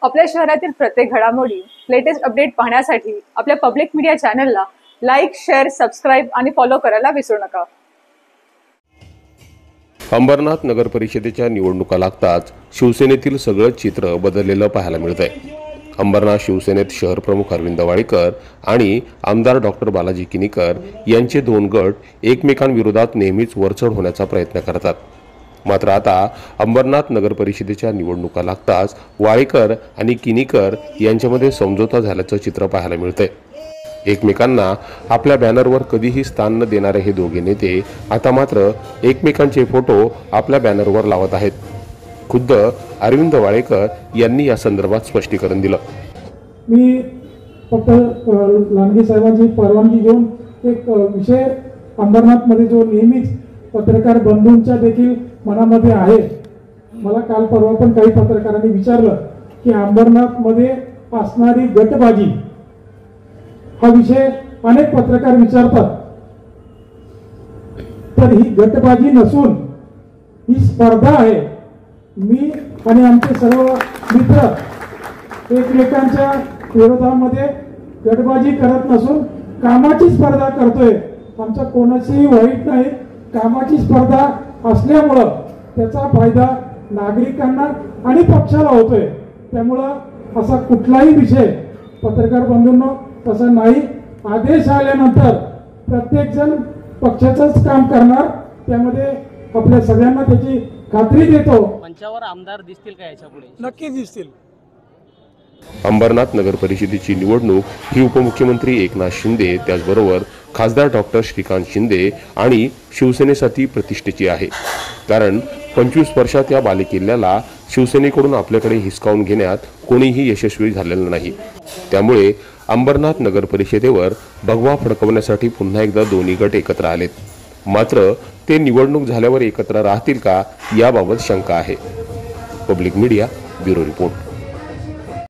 आपल्या शहरातील प्रत्येक घडामोडी लेटेस्ट अपडेट पाहण्यासाठी आपल्या पब्लिक मीडिया चॅनलला लाईक, शेअर, सबस्क्राईब आणि फॉलो करायला विसरू नका। अंबरनाथ नगर परिषदेच्या निवडणुका लागताच शिवसेनेतील सगळं चित्र बदललेलं पाहायला मिळतंय। अंबरनाथ शिवसेनेत शहर प्रमुख अरविंद वाळेकर आणि आमदार डॉक्टर बालाजी किनीकर यांचे दोन गट एकमेकांविरोधात नेहमीच वरचढ होण्याचा प्रयत्न करतात। मात्र आता अंबरनाथ नगर परिषदेच्या निवडणुका लागताच वाळेकर आणि किनीकर यांच्यामध्ये समझोता झाल्याचं चित्र पाहायला मिळतंय। एकमेकांना आपल्या बॅनरवर कधीही स्थान न देणारे हे दोघे नेते आता मात्र एकमेकांचे फोटो आपल्या बॅनरवर लावत आहेत। खुद्द अरविंद वाळेकर यांनी या संदर्भात स्पष्टीकरण दिलं। मी फक्त लांडगे साहेबांची परवानगी घेऊन एक विषय अंबरनाथ मध्ये जो नेहमीच पत्रकार बंधूंच्या देखील मनामध्ये आहे, मला काल परवा पण काही पत्रकारांनी विचारलं की अंबरनाथ मध्ये असणारी गटबाजी हा विषय अनेक पत्रकार विचारतात, तर ही गटबाजी नसून ही स्पर्धा आहे। मी आणि आमचे सर्व मित्र एकमेकांच्या विरोधामध्ये गटबाजी करत नसून कामाची स्पर्धा करतोय। आमच्या कोणाशीही वाईट नाही, कामाची स्पर्धा असल्यामुळं त्याचा फायदा नागरिकांना आणि पक्षाला होतोय। त्यामुळं असा कुठलाही विषय पत्रकार बंधूंनो तसा नाही। आदेश आल्यानंतर प्रत्येक जण पक्षाचंच काम करणार, त्यामध्ये आपल्या सगळ्यांना त्याची खात्री देतो। मंचावर आमदार दिसतील का याच्यापुढे? नक्की दिसतील। अंबरनाथ नगर परिषदेची निवडणूक ही उपमुख्यमंत्री एकनाथ शिंदे त्याचबरोबर खासदार डॉक्टर श्रीकांत शिंदे आणि शिवसेनेसाठी प्रतिष्ठेची आहे। कारण 25 वर्षात या बालेकिल्ल्याला शिवसेनेकडून आपल्याकडे हिसकावून घेण्यात कोणीही यशस्वी झालेलं नाही। त्यामुळे अंबरनाथ नगर परिषदेवर भगवा फडकवण्यासाठी पुन्हा एकदा दोन्ही गट एकत्र आलेत। मात्र ते निवडणूक झाल्यावर एकत्र राहतील का याबाबत शंका आहे। Public media bureau report.